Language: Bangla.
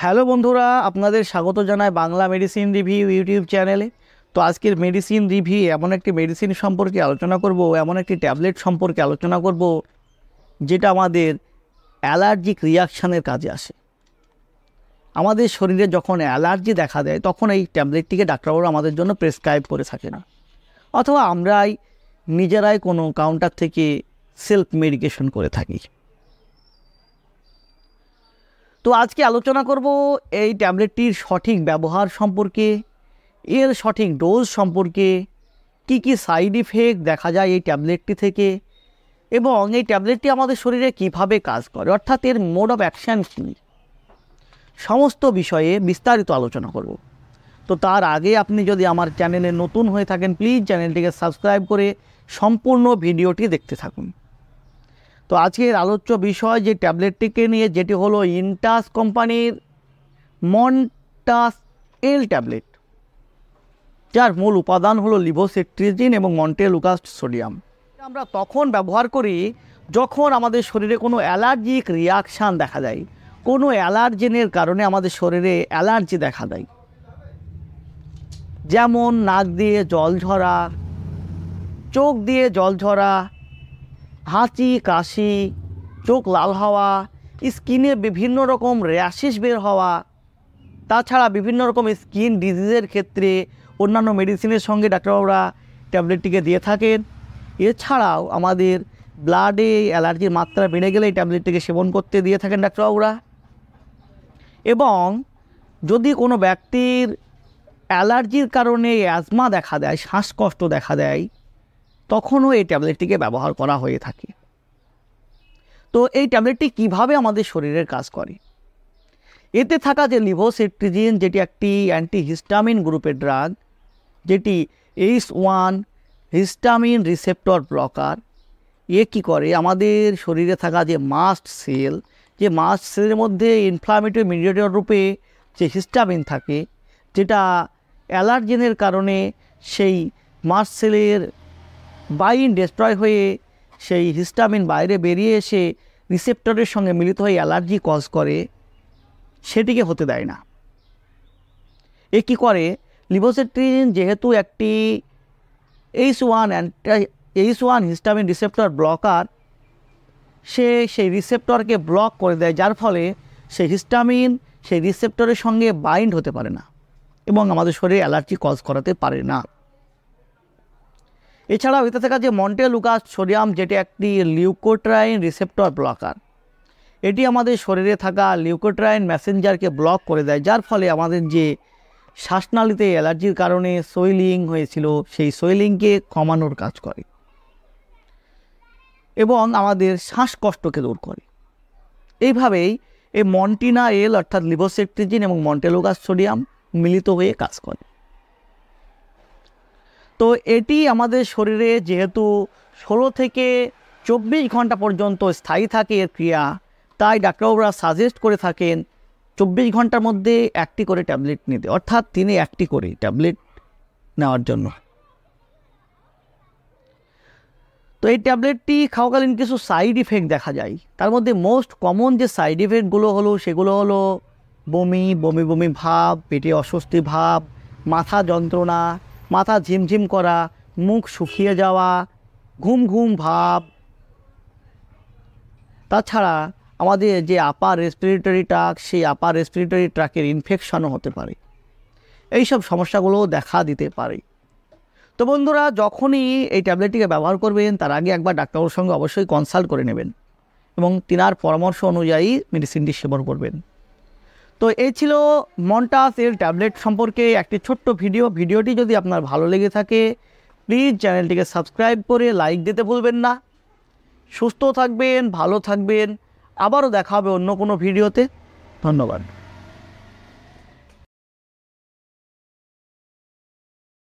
হ্যালো বন্ধুরা, আপনাদের স্বাগত জানাই বাংলা মেডিসিন রিভিউ ইউটিউব চ্যানেলে। তো আজকের মেডিসিন রিভিউ এমন একটি মেডিসিন সম্পর্কে আলোচনা করব, এমন একটি ট্যাবলেট সম্পর্কে আলোচনা করব যেটা আমাদের অ্যালার্জিক রিয়াকশানের কাজে আসে। আমাদের শরীরে যখন অ্যালার্জি দেখা দেয় তখন এই ট্যাবলেটটিকে ডাক্তারবাবু আমাদের জন্য প্রেসক্রাইব করে থাকে না, অথবা আমরাই নিজেরাই কোনো কাউন্টার থেকে সেলফ মেডিকেশন করে থাকি। তো আজকে আলোচনা করব এই ট্যাবলেটটির সঠিক ব্যবহার সম্পর্কে, এর সঠিক ডোজ সম্পর্কে, কি কি সাইড ইফেক্ট দেখা যায় এই ট্যাবলেটটি থেকে, এবং এই ট্যাবলেটটি আমাদের শরীরে কিভাবে কাজ করে, অর্থাৎ এর মোড অফ অ্যাকশান কী, সমস্ত বিষয়ে বিস্তারিত আলোচনা করব। তো তার আগে আপনি যদি আমার চ্যানেলে নতুন হয়ে থাকেন, প্লিজ চ্যানেলটিকে সাবস্ক্রাইব করে সম্পূর্ণ ভিডিওটি দেখতে থাকুন। তো আজকের আলোচ্য বিষয় যে ট্যাবলেটটিকে নিয়ে, যেটি হলো ইন্টাস কোম্পানির মন্টাস এল ট্যাবলেট, যার মূল উপাদান হলো লিভোসেট্রিজিন এবং মন্টেলুকাস্ট সোডিয়াম। আমরা তখন ব্যবহার করি যখন আমাদের শরীরে কোনো অ্যালার্জিক রিয়াকশান দেখা দেয়, কোনো অ্যালার্জেনের কারণে আমাদের শরীরে অ্যালার্জি দেখা দেয়, যেমন নাক দিয়ে জল ঝরা, চোখ দিয়ে জল ঝরা, হাঁচি কাশি, চোখ লাল হওয়া, স্কিনে বিভিন্ন রকম র্যাশেস বের হওয়া। তাছাড়া বিভিন্ন রকম স্কিন ডিজিজের ক্ষেত্রে অন্যান্য মেডিসিনের সঙ্গে ডাক্তারবাবুরা ট্যাবলেটটিকে দিয়ে থাকেন। এছাড়াও আমাদের ব্লাডে অ্যালার্জির মাত্রা বেড়ে গেলে এই ট্যাবলেটটিকে সেবন করতে দিয়ে থাকেন ডাক্তারবাবুরা। এবং যদি কোনো ব্যক্তির অ্যালার্জির কারণে অ্যাজমা দেখা দেয়, শ্বাসকষ্ট দেখা দেয়, তখনও এই ট্যাবলেটটিকে ব্যবহার করা হয়ে থাকে। তো এই ট্যাবলেটটি কিভাবে আমাদের শরীরের কাজ করে? এতে থাকা যে লিভোসেট্রিজিন, যেটি একটি অ্যান্টিহিস্টামিন গ্রুপের ড্রাগ, যেটি H1 হিস্টামিন রিসেপ্টর ব্লকার, এ কী করে, আমাদের শরীরে থাকা যে মাস্ট সেল, যে মাস্ট সেলের মধ্যে ইনফ্লামেটরি মিডিয়েটর রূপে যে হিস্টামিন থাকে, যেটা অ্যালার্জেনের কারণে সেই মাস্ট সেলের বাইন্ড ডেস্ট্রয় হয়ে সেই হিস্টামিন বাইরে বেরিয়ে এসে রিসেপ্টরের সঙ্গে মিলিত হয়ে অ্যালার্জি কজ করে, সেটিকে হতে দেয় না। এ কী করে, লিভোসেট্রিজিন যেহেতু একটি H1 হিস্টামিন রিসেপ্টর ব্লকার, সেই রিসেপ্টরকে ব্লক করে দেয়, যার ফলে সেই হিস্টামিন সেই রিসেপ্টরের সঙ্গে বাইন্ড হতে পারে না এবং আমাদের শরীরে অ্যালার্জি কজ করাতে পারে না। এছাড়াও এতে থাকা যে মন্টেলুকাস্ট সোডিয়াম, যেটি একটি লিউকোট্রাইন রিসেপ্টর ব্লকার, এটি আমাদের শরীরে থাকা লিউকোট্রাইন মেসেঞ্জারকে ব্লক করে দেয়, যার ফলে আমাদের যে শ্বাসনালীতে অ্যালার্জির কারণে সোয়েলিং হয়েছিল, সেই সোয়েলিংকে কমানোর কাজ করে এবং আমাদের শ্বাসকষ্টকে দূর করে। এইভাবেই এই মন্টিনা এল অর্থাৎ লিভোসেট্রিজিন এবং মন্টেলুকাস্ট সোডিয়াম মিলিত হয়ে কাজ করে। তো এটি আমাদের শরীরে যেহেতু 16 থেকে 24 ঘন্টা পর্যন্ত স্থায়ী থাকে এর ক্রিয়া, তাই ডাক্তারবাবুরা সাজেস্ট করে থাকেন 24 ঘন্টার মধ্যে একটি করে ট্যাবলেট নিতে, অর্থাৎ দিনে একটি করে ট্যাবলেট নেওয়ার জন্য। তো এই ট্যাবলেটটি খাওয়াকালীন কিছু সাইড ইফেক্ট দেখা যায়। তার মধ্যে মোস্ট কমন যে সাইড ইফেক্টগুলো হলো, সেগুলো হলো বমি বমি ভাব, পেটে অস্বস্তি ভাব, মাথা যন্ত্রণা, মাথা ঝিমঝিম করা, মুখ শুকিয়ে যাওয়া, ঘুম ভাব। তাছাড়া আমাদের যে আপার রেসপিরেটরি ট্র্যাক্ট, সেই আপার রেসপিরেটরি ট্র্যাক্টের ইনফেকশনও হতে পারে। এইসব সমস্যাগুলো দেখা দিতে পারে। তো বন্ধুরা, যখনই এই ট্যাবলেটটিকে ব্যবহার করবেন তার আগে একবার ডাক্তারের সঙ্গে অবশ্যই কনসাল্ট করে নেবেন এবং তিনার পরামর্শ অনুযায়ী মেডিসিনটি সেবন করবেন। তো এই ছিল মন্টাস এল ট্যাবলেট সম্পর্কে একটি ছোট্ট ভিডিওটি যদি আপনার ভালো লেগে থাকে, প্লিজ চ্যানেলটিকে সাবস্ক্রাইব করে লাইক দিতে ভুলবেন না। সুস্থ থাকবেন, ভালো থাকবেন, আবারও দেখা হবে অন্য কোনো ভিডিওতে। ধন্যবাদ।